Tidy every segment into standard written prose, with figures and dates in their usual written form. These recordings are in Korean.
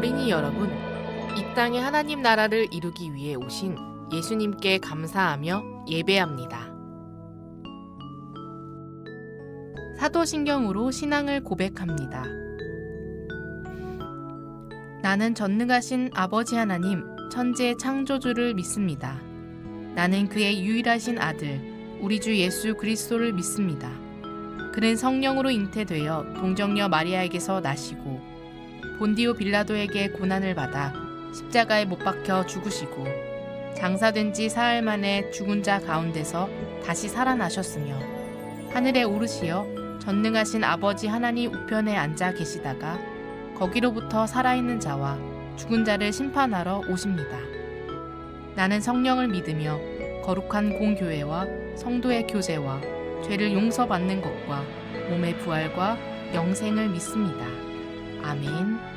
어린이 여러분, 이 땅에 하나님 나라를 이루기 위해 오신 예수님께 감사하며 예배합니다. 사도신경으로 신앙을 고백합니다. 나는 전능하신 아버지 하나님, 천지의 창조주를 믿습니다. 나는 그의 유일하신 아들, 우리 주 예수 그리스도를 믿습니다. 그는 성령으로 잉태되어 동정녀 마리아에게서 나시고 본디오 빌라도에게 고난을 받아 십자가에 못 박혀 죽으시고 장사된 지 사흘 만에 죽은 자 가운데서 다시 살아나셨으며 하늘에 오르시어 전능하신 아버지 하나님 우편에 앉아 계시다가 거기로부터 살아있는 자와 죽은 자를 심판하러 오십니다. 나는 성령을 믿으며 거룩한 공교회와 성도의 교제와 죄를 용서받는 것과 몸의 부활과 영생을 믿습니다. 아멘.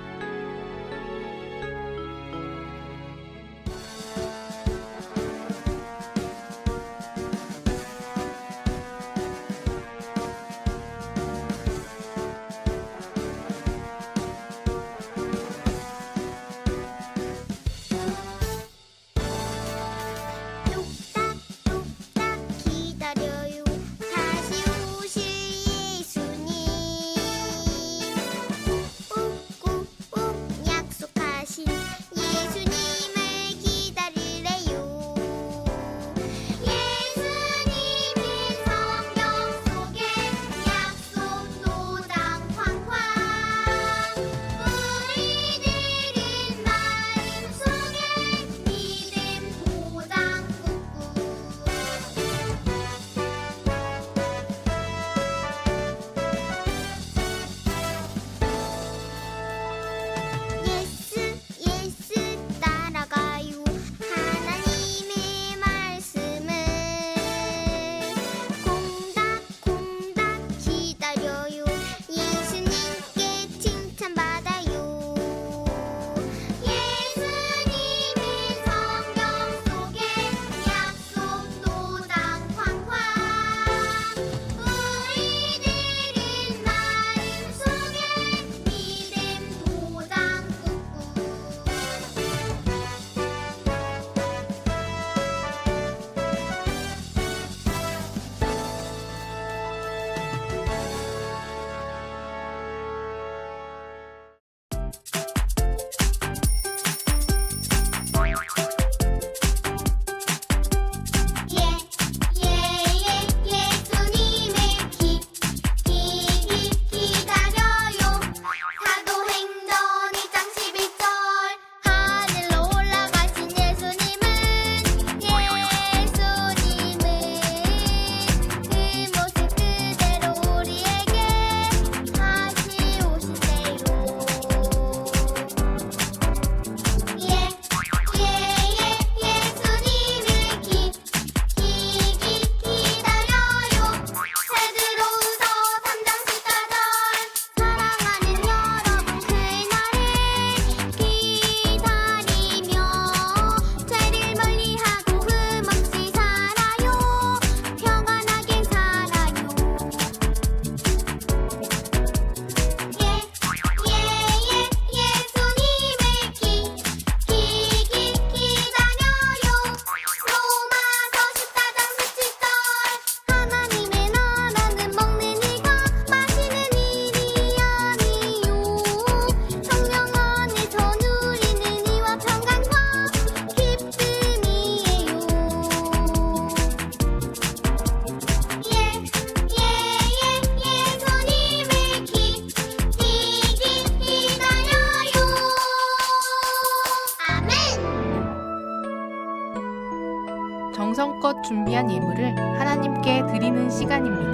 정성껏 준비한 예물을 하나님께 드리는 시간입니다.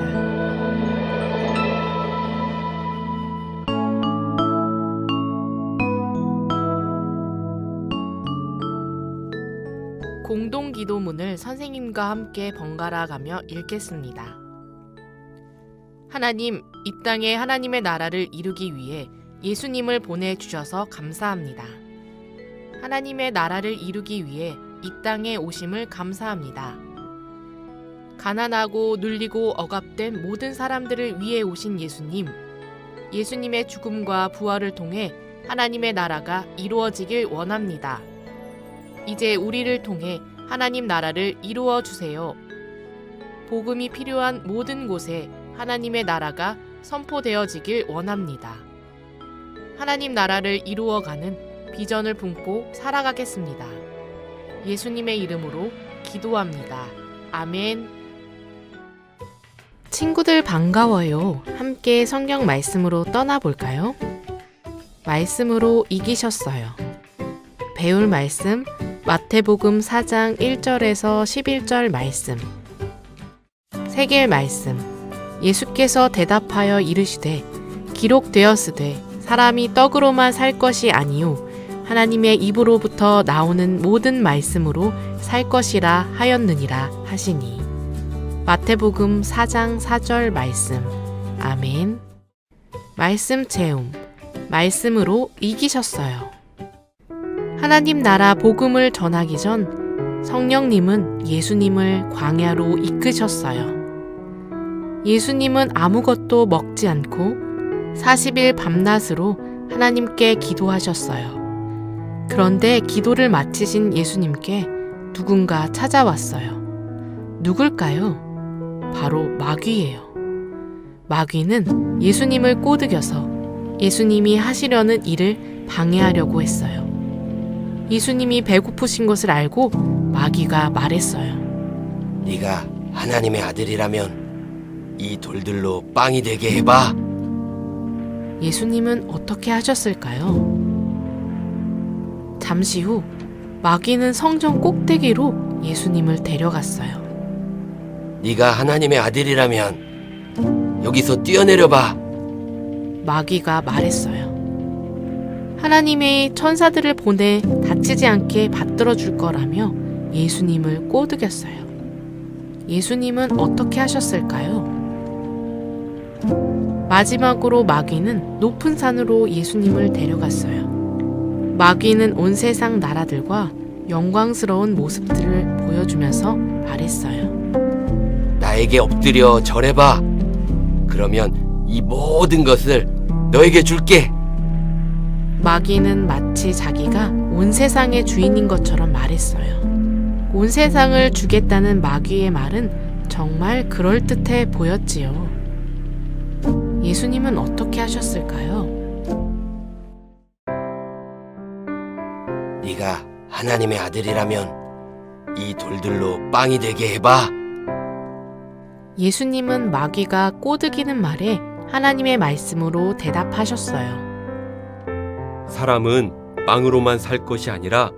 공동 기도문을 선생님과 함께 번갈아 가며 읽겠습니다. 하나님, 이 땅에 하나님의 나라를 이루기 위해 예수님을 보내주셔서 감사합니다. 하나님의 나라를 이루기 위해 이 땅에 오심을 감사합니다. 가난하고 눌리고 억압된 모든 사람들을 위해 오신 예수님, 예수님의 죽음과 부활을 통해 하나님의 나라가 이루어지길 원합니다. 이제 우리를 통해 하나님 나라를 이루어 주세요. 복음이 필요한 모든 곳에 하나님의 나라가 선포되어지길 원합니다. 하나님 나라를 이루어가는 비전을 품고 살아가겠습니다. 예수님의 이름으로 기도합니다. 아멘. 친구들 반가워요. 함께 성경 말씀으로 떠나볼까요? 말씀으로 이기셨어요. 배울 말씀 마태복음 4장 1절에서 11절 말씀. 세계의 말씀. 예수께서 대답하여 이르시되 기록되었으되 사람이 떡으로만 살 것이 아니요 하나님의 입으로부터 나오는 모든 말씀으로 살 것이라 하였느니라 하시니. 마태복음 4장 4절 말씀. 아멘. 말씀 체험. 말씀으로 이기셨어요. 하나님 나라 복음을 전하기 전 성령님은 예수님을 광야로 이끄셨어요. 예수님은 아무것도 먹지 않고 40일 밤낮으로 하나님께 기도하셨어요. 그런데 기도를 마치신 예수님께 누군가 찾아왔어요. 누굴까요? 바로 마귀예요. 마귀는 예수님을 꼬드겨서 예수님이 하시려는 일을 방해하려고 했어요. 예수님이 배고프신 것을 알고 마귀가 말했어요. 네가 하나님의 아들이라면 이 돌들로 빵이 되게 해봐. 예수님은 어떻게 하셨을까요? 잠시 후 마귀는 성전 꼭대기로 예수님을 데려갔어요. 네가 하나님의 아들이라면 여기서 뛰어내려봐. 마귀가 말했어요. 하나님의 천사들을 보내 다치지 않게 받들어 줄 거라며 예수님을 꼬드겼어요. 예수님은 어떻게 하셨을까요? 마지막으로 마귀는 높은 산으로 예수님을 데려갔어요. 마귀는 온 세상 나라들과 영광스러운 모습들을 보여주면서 말했어요. 나에게 엎드려 절해봐. 그러면 이 모든 것을 너에게 줄게. 마귀는 마치 자기가 온 세상의 주인인 것처럼 말했어요. 온 세상을 주겠다는 마귀의 말은 정말 그럴듯해 보였지요. 예수님은 어떻게 하셨을까요? 네가 하나님의 아들이라면 이 돌들로 빵이 되게 해봐. 예수님은 마귀가 꼬드기는 말에 하나님의 말씀으로 대답하셨어요. 사람은 빵으로만 살 것이 아니라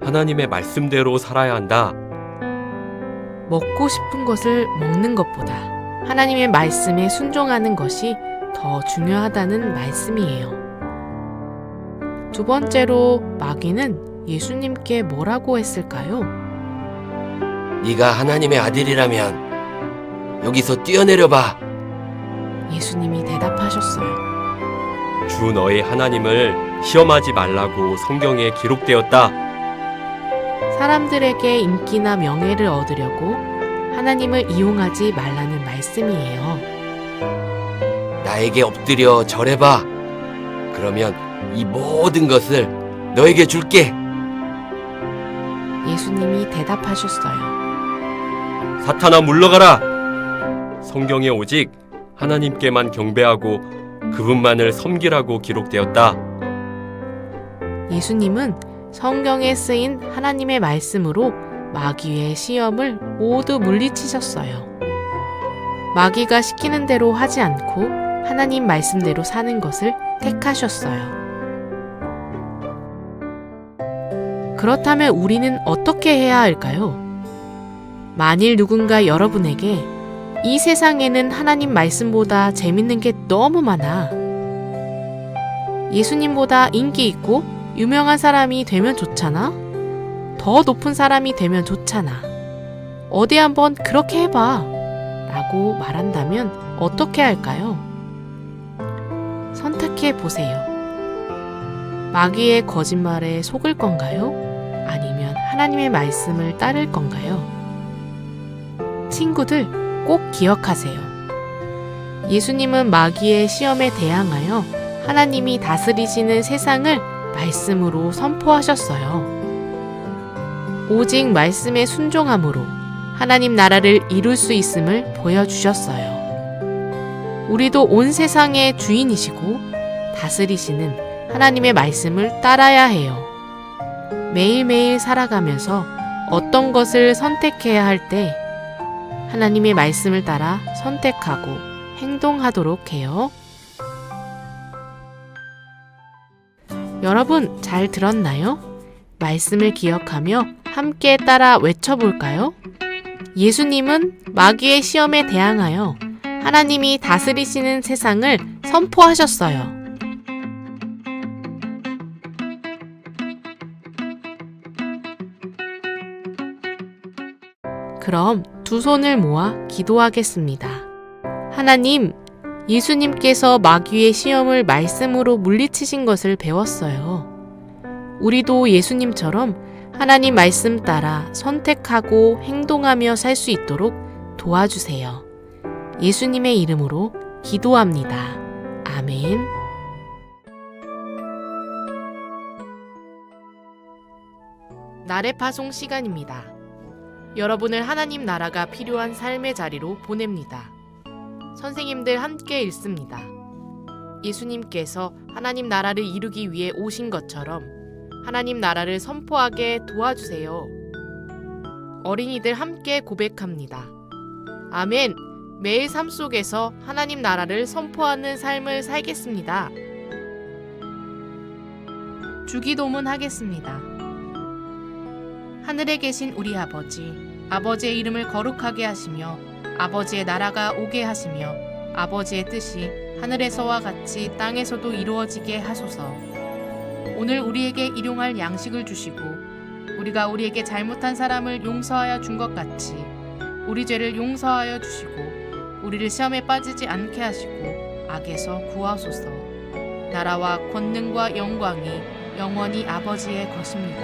하나님의 말씀대로 살아야 한다. 먹고 싶은 것을 먹는 것보다 하나님의 말씀에 순종하는 것이 더 중요하다는 말씀이에요. 두 번째로 마귀는 예수님께 뭐라고 했을까요? 네가 하나님의 아들이라면 여기서 뛰어내려봐. 예수님이 대답하셨어요. 주 너의 하나님을 시험하지 말라고 성경에 기록되었다. 사람들에게 인기나 명예를 얻으려고 하나님을 이용하지 말라는 말씀이에요. 나에게 엎드려 절해봐. 그러면 이 모든 것을 너에게 줄게. 예수님이 대답하셨어요. 사탄아 물러가라. 성경에 오직 하나님께만 경배하고 그분만을 섬기라고 기록되었다. 예수님은 성경에 쓰인 하나님의 말씀으로 마귀의 시험을 모두 물리치셨어요. 마귀가 시키는 대로 하지 않고 하나님 말씀대로 사는 것을 택하셨어요. 그렇다면 우리는 어떻게 해야 할까요? 만일 누군가 여러분에게 이 세상에는 하나님 말씀보다 재밌는 게 너무 많아. 예수님보다 인기 있고 유명한 사람이 되면 좋잖아. 더 높은 사람이 되면 좋잖아. 어디 한번 그렇게 해봐. 라고 말한다면 어떻게 할까요? 선택해 보세요. 마귀의 거짓말에 속을 건가요? 아니면 하나님의 말씀을 따를 건가요? 친구들, 꼭 기억하세요. 예수님은 마귀의 시험에 대항하여 하나님이 다스리시는 세상을 말씀으로 선포하셨어요. 오직 말씀에 순종함으로 하나님 나라를 이룰 수 있음을 보여주셨어요. 우리도 온 세상의 주인이시고 다스리시는 하나님의 말씀을 따라야 해요. 매일매일 살아가면서 어떤 것을 선택해야 할 때 하나님의 말씀을 따라 선택하고 행동하도록 해요. 여러분 잘 들었나요? 말씀을 기억하며 함께 따라 외쳐볼까요? 예수님은 마귀의 시험에 대항하여 하나님이 다스리시는 세상을 선포하셨어요. 그럼 두 손을 모아 기도하겠습니다. 하나님, 예수님께서 마귀의 시험을 말씀으로 물리치신 것을 배웠어요. 우리도 예수님처럼 하나님 말씀 따라 선택하고 행동하며 살 수 있도록 도와주세요. 예수님의 이름으로 기도합니다. 아멘. 날의 파송 시간입니다. 여러분을 하나님 나라가 필요한 삶의 자리로 보냅니다. 선생님들 함께 읽습니다. 예수님께서 하나님 나라를 이루기 위해 오신 것처럼 하나님 나라를 선포하게 도와주세요. 어린이들 함께 고백합니다. 아멘. 매일 삶 속에서 하나님 나라를 선포하는 삶을 살겠습니다. 주기도문 하겠습니다. 하늘에 계신 우리 아버지, 아버지의 이름을 거룩하게 하시며 아버지의 나라가 오게 하시며 아버지의 뜻이 하늘에서와 같이 땅에서도 이루어지게 하소서. 오늘 우리에게 일용할 양식을 주시고 우리가 우리에게 잘못한 사람을 용서하여 준 것 같이 우리 죄를 용서하여 주시고 우리를 시험에 빠지지 않게 하시고 악에서 구하소서. 나라와 권능과 영광이 영원히 아버지의 것입니다.